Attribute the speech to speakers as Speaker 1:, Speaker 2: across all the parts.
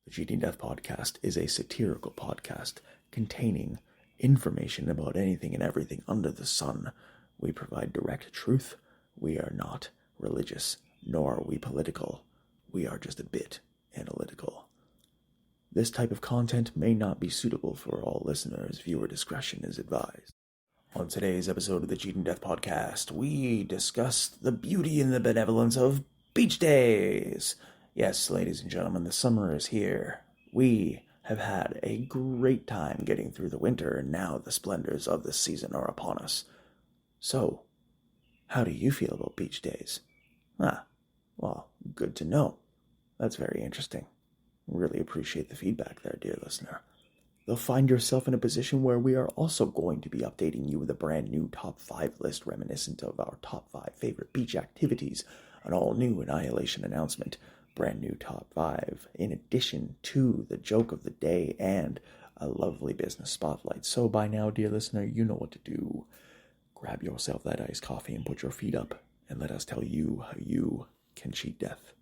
Speaker 1: The Cheating Death podcast is a satirical podcast containing information about anything and everything under the sun. We provide direct truth. We are not religious, nor are we political. We are just a bit analytical. This type of content may not be suitable for all listeners. Viewer discretion is advised. On today's episode of the Cheating Death podcast, we discuss the beauty and the benevolence of beach days. Yes, ladies and gentlemen, the summer is here. We have had a great time getting through the winter, and now the splendors of the season are upon us. So, how do you feel about beach days? Well, good to know. That's very interesting. Really appreciate the feedback there, dear listener. You'll find yourself in a position where we are also going to be updating you with a brand new top 5 list reminiscent of our top 5 favorite beach activities, an all-new Annihilation Announcement, brand new top 5, in addition to the joke of the day and a lovely business spotlight. So by now, dear listener, you know what to do. Grab yourself that iced coffee and put your feet up, and let us tell you how you can cheat death.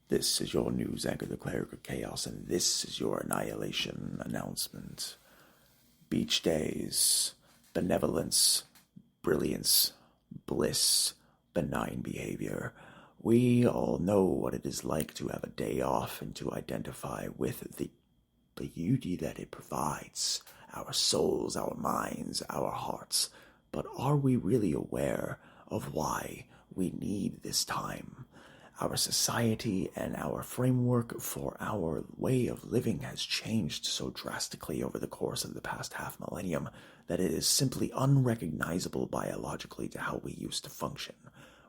Speaker 1: This is your news anchor, the Cleric of Chaos, and this is your Annihilation Announcement. Beach days, benevolence, brilliance, bliss, benign behavior. We all know what it is like to have a day off and to identify with the beauty that it provides. Our souls, our minds, our hearts. But are we really aware of why we need this time? Our society and our framework for our way of living has changed so drastically over the course of the past half-millennium that it is simply unrecognizable biologically to how we used to function.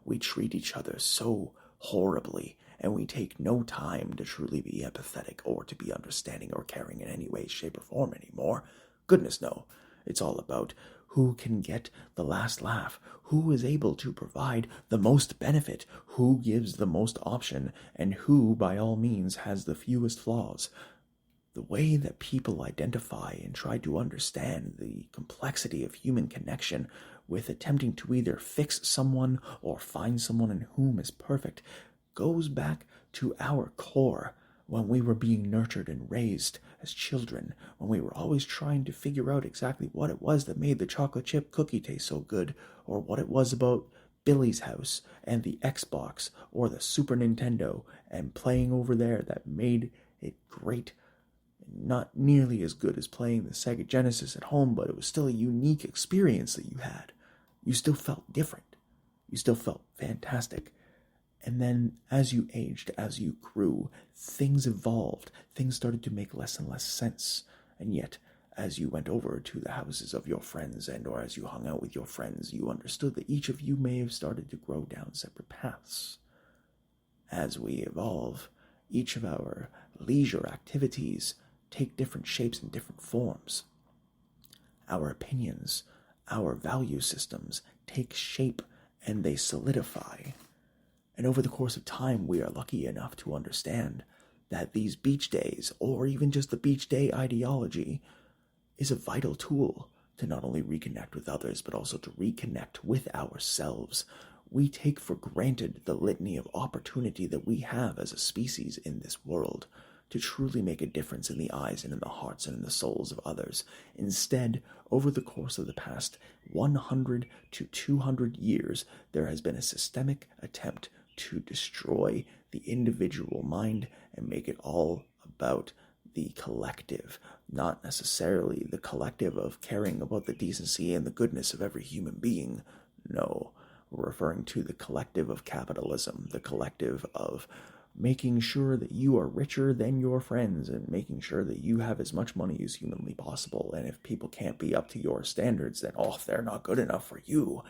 Speaker 1: We treat each other so horribly, and we take no time to truly be empathetic or to be understanding or caring in any way, shape, or form anymore. Goodness no. It's all about who can get the last laugh, who is able to provide the most benefit, who gives the most option, and who, by all means, has the fewest flaws. The way that people identify and try to understand the complexity of human connection with attempting to either fix someone or find someone in whom is perfect goes back to our core when we were being nurtured and raised as children, when we were always trying to figure out exactly what it was that made the chocolate chip cookie taste so good, or what it was about Billy's house and the Xbox or the Super Nintendo and playing over there that made it great. Not nearly as good as playing the Sega Genesis at home, but it was still a unique experience that you had. You still felt different. You still felt fantastic. And then as you aged, as you grew, things evolved. Things started to make less and less sense. And yet, as you went over to the houses of your friends or as you hung out with your friends, you understood that each of you may have started to grow down separate paths. As we evolve, each of our leisure activities take different shapes and different forms. Our opinions, our value systems take shape and they solidify. And over the course of time, we are lucky enough to understand that these beach days, or even just the beach day ideology, is a vital tool to not only reconnect with others, but also to reconnect with ourselves. We take for granted the litany of opportunity that we have as a species in this world to truly make a difference in the eyes and in the hearts and in the souls of others. Instead, over the course of the past 100 to 200 years, there has been a systemic attempt to destroy the individual mind and make it all about the collective, not necessarily the collective of caring about the decency and the goodness of every human being. No, we're referring to the collective of capitalism, the collective of making sure that you are richer than your friends and making sure that you have as much money as humanly possible. And if people can't be up to your standards, then, they're not good enough for you.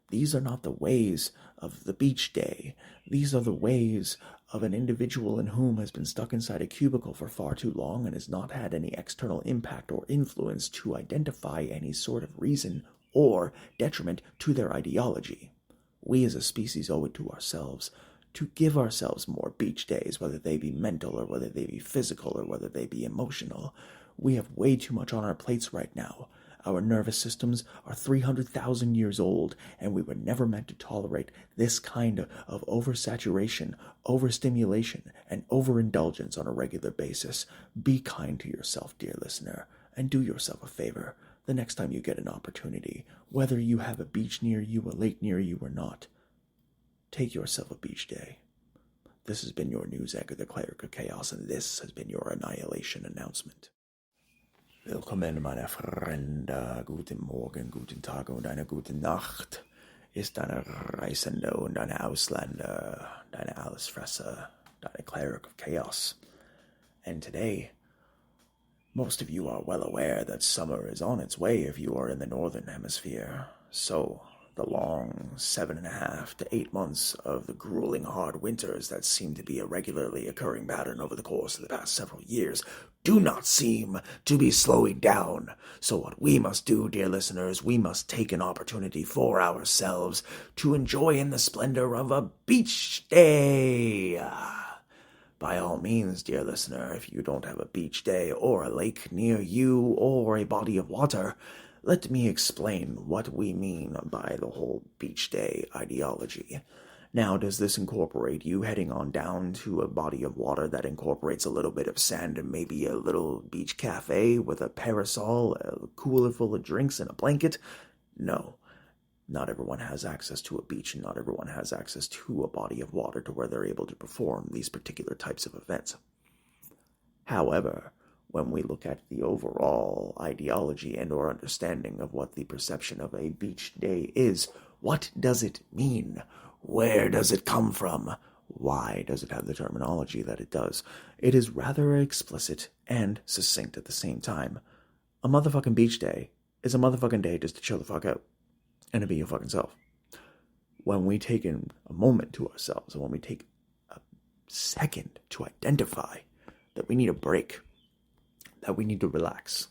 Speaker 1: These are not the ways of the beach day. These are the ways of an individual in whom has been stuck inside a cubicle for far too long and has not had any external impact or influence to identify any sort of reason or detriment to their ideology. We as a species owe it to ourselves to give ourselves more beach days, whether they be mental or whether they be physical or whether they be emotional. We have way too much on our plates right now. Our nervous systems are 300,000 years old, and we were never meant to tolerate this kind of oversaturation, overstimulation, and overindulgence on a regular basis. Be kind to yourself, dear listener, and do yourself a favor the next time you get an opportunity, whether you have a beach near you, a lake near you, or not. Take yourself a beach day. This has been your news anchor, the Cleric of Chaos, and this has been your Annihilation Announcement. Willkommen, meine Freunde. Guten Morgen, guten Tag und eine gute Nacht. Ist eine Reisende und eine Ausländer, deine Allesfresser, deine Cleric of Chaos. And today, most of you are well aware that summer is on its way if you are in the northern hemisphere. So, the long 7.5 to 8 months of the grueling hard winters that seem to be a regularly occurring pattern over the course of the past several years do not seem to be slowing down. So what we must do, dear listeners, we must take an opportunity for ourselves to enjoy in the splendor of a beach day. By all means, dear listener, if you don't have a beach day or a lake near you or a body of water, let me explain what we mean by the whole beach day ideology. Now, does this incorporate you heading on down to a body of water that incorporates a little bit of sand and maybe a little beach cafe with a parasol, a cooler full of drinks, and a blanket? No. Not everyone has access to a beach, and not everyone has access to a body of water to where they're able to perform these particular types of events. However, when we look at the overall ideology and or understanding of what the perception of a beach day is, what does it mean? Where does it come from? Why does it have the terminology that it does? It is rather explicit and succinct at the same time. A motherfucking beach day is a motherfucking day just to chill the fuck out and to be your fucking self. When we take in a moment to ourselves, and when we take a second to identify that we need a break, that we need to relax,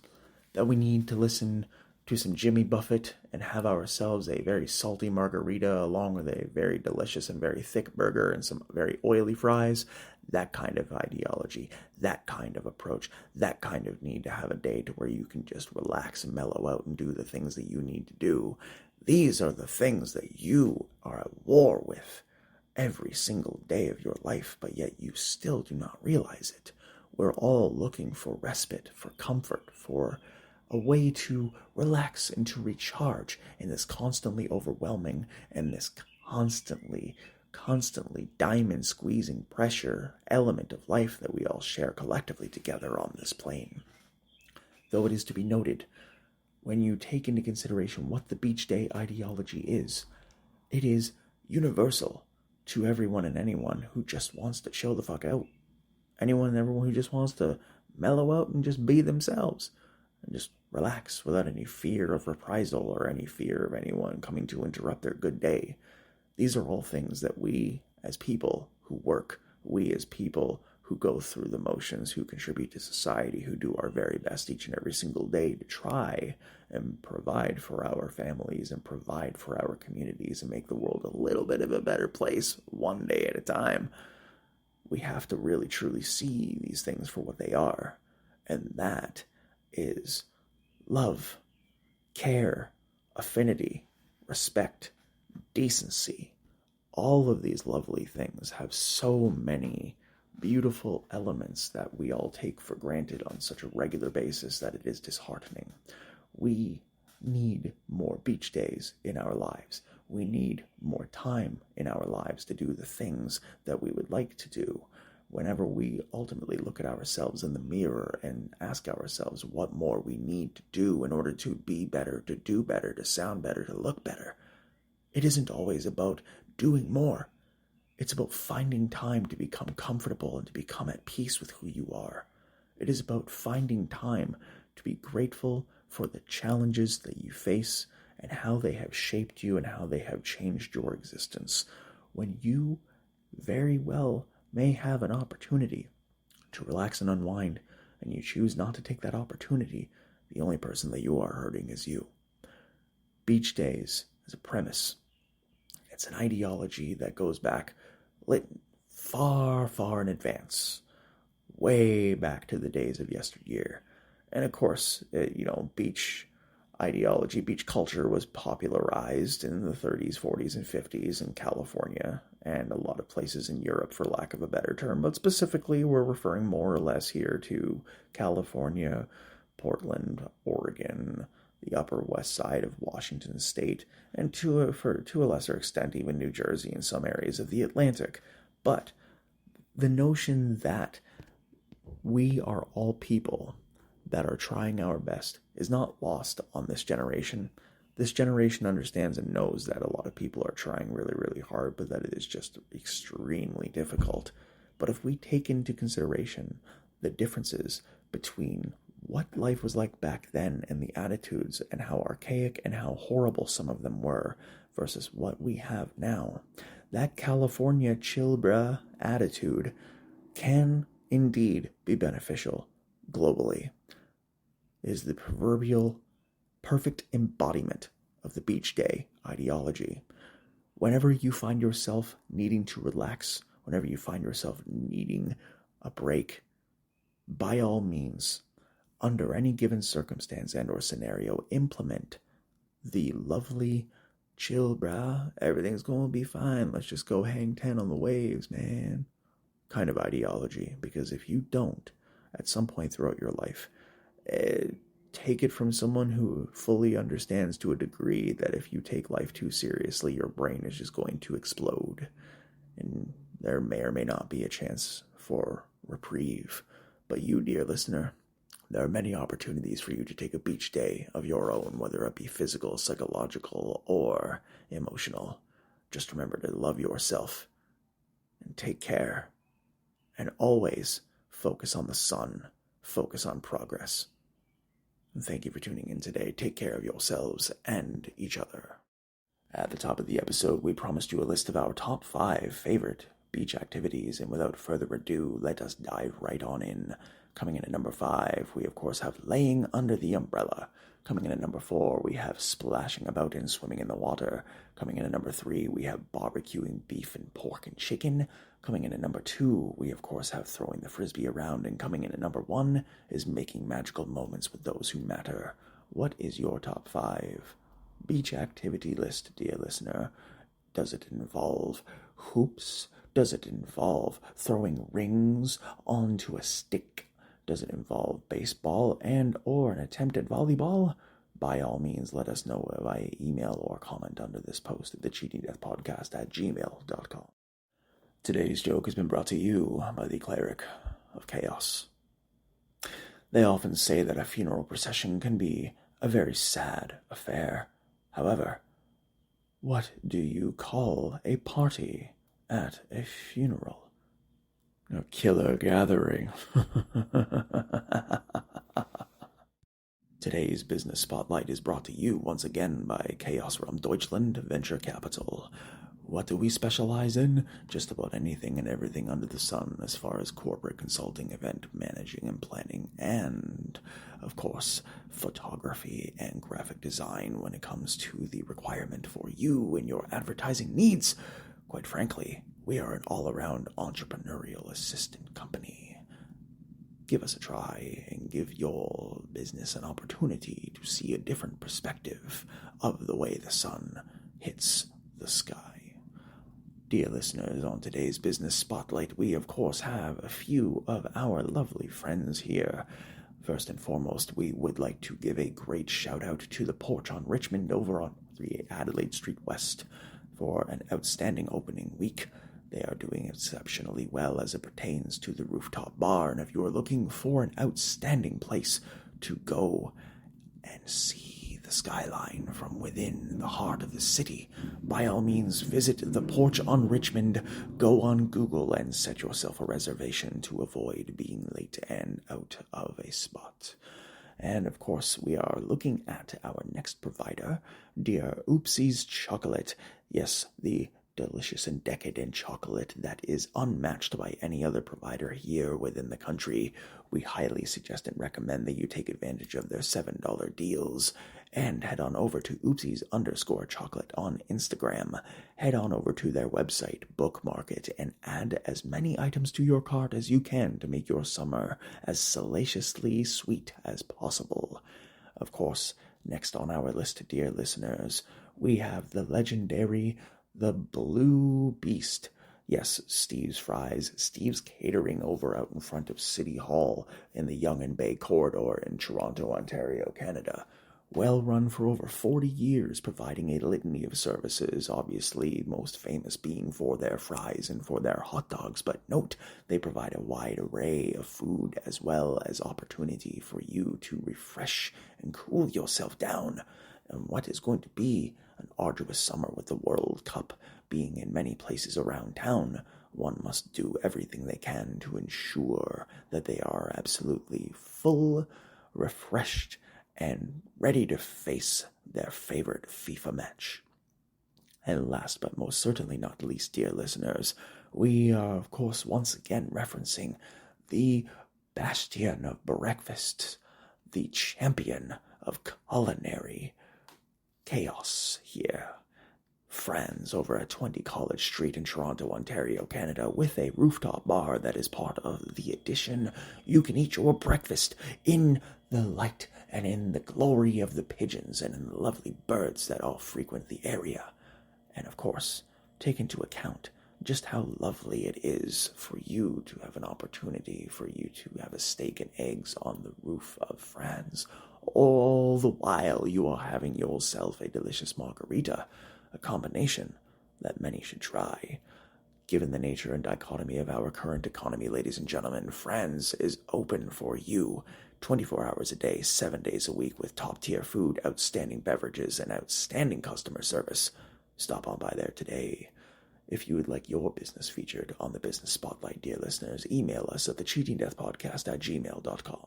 Speaker 1: that we need to listen to some Jimmy Buffett and have ourselves a very salty margarita along with a very delicious and very thick burger and some very oily fries, that kind of ideology, that kind of approach, that kind of need to have a day to where you can just relax and mellow out and do the things that you need to do. These are the things that you are at war with every single day of your life, but yet you still do not realize it. We're all looking for respite, for comfort, for a way to relax and to recharge in this constantly overwhelming and this constantly diamond squeezing pressure element of life that we all share collectively together on this plane. Though it is to be noted, when you take into consideration what the beach day ideology is, it is universal. to everyone and anyone who just wants to chill the fuck out. Anyone and everyone who just wants to mellow out and just be themselves and just relax without any fear of reprisal or any fear of anyone coming to interrupt their good day. These are all things that we as people who work, we as people who go through the motions, who contribute to society, who do our very best each and every single day to try and provide for our families and provide for our communities and make the world a little bit of a better place one day at a time. We have to really truly see these things for what they are. And that is love, care, affinity, respect, decency. All of these lovely things have so many beautiful elements that we all take for granted on such a regular basis that it is disheartening. We need more beach days in our lives. We need more time in our lives to do the things that we would like to do. Whenever we ultimately look at ourselves in the mirror and ask ourselves what more we need to do in order to be better, to do better, to sound better, to look better, it isn't always about doing more. It's about finding time to become comfortable and to become at peace with who you are. It is about finding time to be grateful for the challenges that you face and how they have shaped you and how they have changed your existence. When you very well may have an opportunity to relax and unwind, and you choose not to take that opportunity, the only person that you are hurting is you. Beach days is a premise. It's an ideology that goes back far, far in advance, way back to the days of yesteryear. And of course, beach ideology, beach culture was popularized in the 30s, 40s, and 50s in California and a lot of places in Europe, for lack of a better term. But specifically, we're referring more or less here to California, Portland, Oregon, the Upper West Side of Washington State, and to a lesser extent, even New Jersey and some areas of the Atlantic. But the notion that we are all people that are trying our best is not lost on this generation. This generation understands and knows that a lot of people are trying really, really hard, but that it is just extremely difficult. But if we take into consideration the differences between what life was like back then and the attitudes and how archaic and how horrible some of them were versus what we have now, that California chill bruh attitude can indeed be beneficial globally. It is the proverbial perfect embodiment of the beach day ideology. Whenever you find yourself needing to relax, whenever you find yourself needing a break, by all means, under any given circumstance and or scenario, implement the lovely chill, brah, everything's gonna be fine, let's just go hang 10 on the waves, man, kind of ideology. Because if you don't, at some point throughout your life, take it from someone who fully understands to a degree that if you take life too seriously, your brain is just going to explode. And there may or may not be a chance for reprieve. But you, dear listener, there are many opportunities for you to take a beach day of your own, whether it be physical, psychological, or emotional. Just remember to love yourself and take care. And always focus on the sun. Focus on progress. And thank you for tuning in today. Take care of yourselves and each other. At the top of the episode, we promised you a list of our top 5 favorite beach activities, and without further ado, let us dive right on in. Coming in at number 5, we of course have laying under the umbrella. Coming in at number 4, we have splashing about and swimming in the water. Coming in at number 3, we have barbecuing beef and pork and chicken. Coming in at number 2, we of course have throwing the frisbee around. And coming in at number 1 is making magical moments with those who matter. What is your top 5 beach activity list, dear listener? Does it involve hoops? Does it involve throwing rings onto a stick? Does it involve baseball and or an attempt at volleyball? By all means, let us know via email or comment under this post at thecheatingdeathpodcast@gmail.com. Today's joke has been brought to you by the Cleric of Chaos. They often say that a funeral procession can be a very sad affair. However, what do you call a party at a funeral. A killer gathering. Today's business spotlight is brought to you once again by Chaos Realm Deutschland Venture Capital. What do we specialize in? Just about anything and everything under the sun as far as corporate consulting, event managing and planning, and, of course, photography and graphic design when it comes to the requirement for you and your advertising needs. Quite frankly, we are an all-around entrepreneurial assistant company. Give us a try and give your business an opportunity to see a different perspective of the way the sun hits the sky. Dear listeners, on today's Business Spotlight, we of course have a few of our lovely friends here. First and foremost, we would like to give a great shout out to the Porch on Richmond over on 3 Adelaide Street West for an outstanding opening week. They are doing exceptionally well as it pertains to the rooftop bar, and if you are looking for an outstanding place to go and see the skyline from within the heart of the city, by all means visit the Porch on Richmond. Go on Google and set yourself a reservation to avoid being late and out of a spot. And of course, we are looking at our next provider, dear Oopsie's Chocolate. Yes, the delicious and decadent chocolate that is unmatched by any other provider here within the country. We highly suggest and recommend that you take advantage of their $7 deals and head on over to oopsies_chocolate on Instagram. Head on over to their website, bookmark it, and add as many items to your cart as you can to make your summer as salaciously sweet as possible. Of course, next on our list, dear listeners, we have the legendary The Blue Beast. Yes, Steve's Fries, Steve's Catering over out in front of City Hall in the Yonge and Bay Corridor in Toronto, Ontario, Canada. Well run for over 40 years, providing a litany of services, obviously most famous being for their fries and for their hot dogs, but note, they provide a wide array of food as well as opportunity for you to refresh and cool yourself down. And what is going to be an arduous summer with the World Cup being in many places around town, one must do everything they can to ensure that they are absolutely full, refreshed, and ready to face their favorite FIFA match. And last but most certainly not least, dear listeners, we are of course once again referencing the bastion of breakfast, the champion of culinary chaos here. Friends over at 20 College Street in Toronto, Ontario, Canada, with a rooftop bar that is part of the addition. You can eat your breakfast in the light and in the glory of the pigeons and in the lovely birds that all frequent the area. And of course, take into account just how lovely it is for you to have an opportunity for you to have a steak and eggs on the roof of Franz, all the while you are having yourself a delicious margarita, a combination that many should try. Given the nature and dichotomy of our current economy, ladies and gentlemen, Franz is open for you 24 hours a day, 7 days a week with top-tier food, outstanding beverages, and outstanding customer service. Stop on by there today. If you would like your business featured on the Business Spotlight, dear listeners, email us at thecheatingdeathpodcast@gmail.com.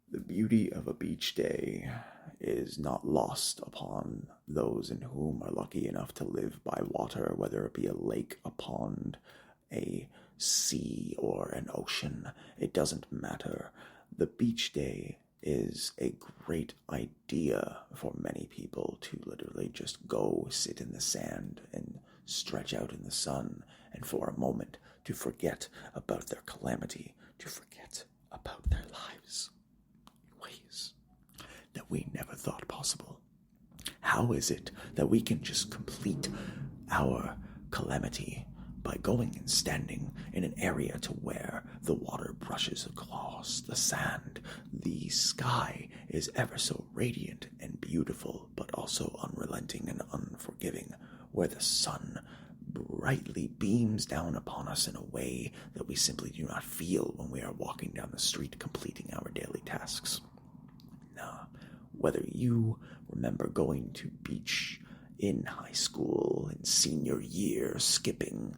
Speaker 1: The beauty of a beach day is not lost upon those in whom are lucky enough to live by water, whether it be a lake, a pond, a sea, or an ocean. It doesn't matter. The beach day is a great idea for many people to literally just go sit in the sand and stretch out in the sun, and for a moment to forget about their calamity, to forget about their lives in ways that we never thought possible. How is it that we can just complete our calamity by going and standing in an area to where the water brushes across the sand? The sky is ever so radiant and beautiful, but also unrelenting and unforgiving, where the sun brightly beams down upon us in a way that we simply do not feel when we are walking down the street completing our daily tasks. Now, whether you remember going to beach in high school, in senior year, skipping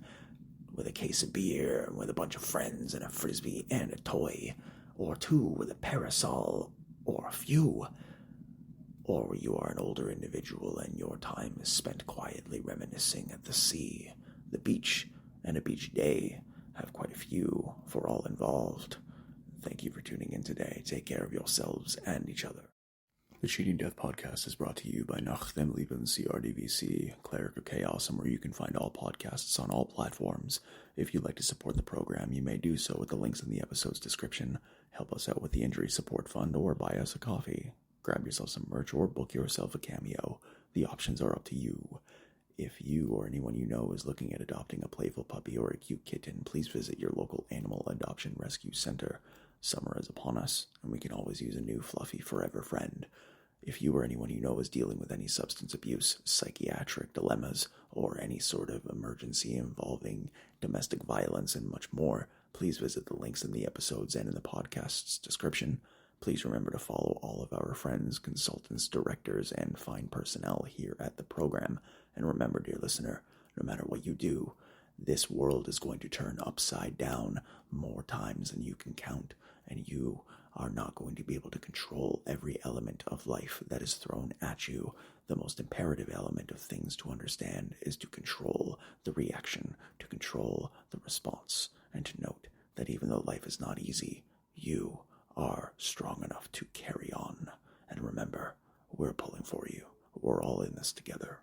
Speaker 1: with a case of beer and with a bunch of friends and a frisbee and a toy, or two with a parasol, or a few. Or you are an older individual and your time is spent quietly reminiscing at the sea, the beach, and a beach day. Have quite a few for all involved. Thank you for tuning in today. Take care of yourselves and each other. The Cheating Death Podcast is brought to you by Nach Them Lieben CRDVC, Cleric of Chaos, and where you can find all podcasts on all platforms. If you'd like to support the program, you may do so with the links in the episode's description. Help us out with the Injury Support Fund or buy us a coffee. Grab yourself some merch or book yourself a cameo. The options are up to you. If you or anyone you know is looking at adopting a playful puppy or a cute kitten, please visit your local animal adoption rescue center. Summer is upon us, and we can always use a new fluffy forever friend. If you or anyone you know is dealing with any substance abuse, psychiatric dilemmas, or any sort of emergency involving domestic violence and much more, please visit the links in the episodes and in the podcast's description. Please remember to follow all of our friends, consultants, directors, and fine personnel here at the program. And remember, dear listener, no matter what you do, this world is going to turn upside down more times than you can count, and you are not going to be able to control every element of life that is thrown at you. The most imperative element of things to understand is to control the reaction, to control the response, and to note that even though life is not easy, you are strong enough to carry on. And remember, we're pulling for you. We're all in this together.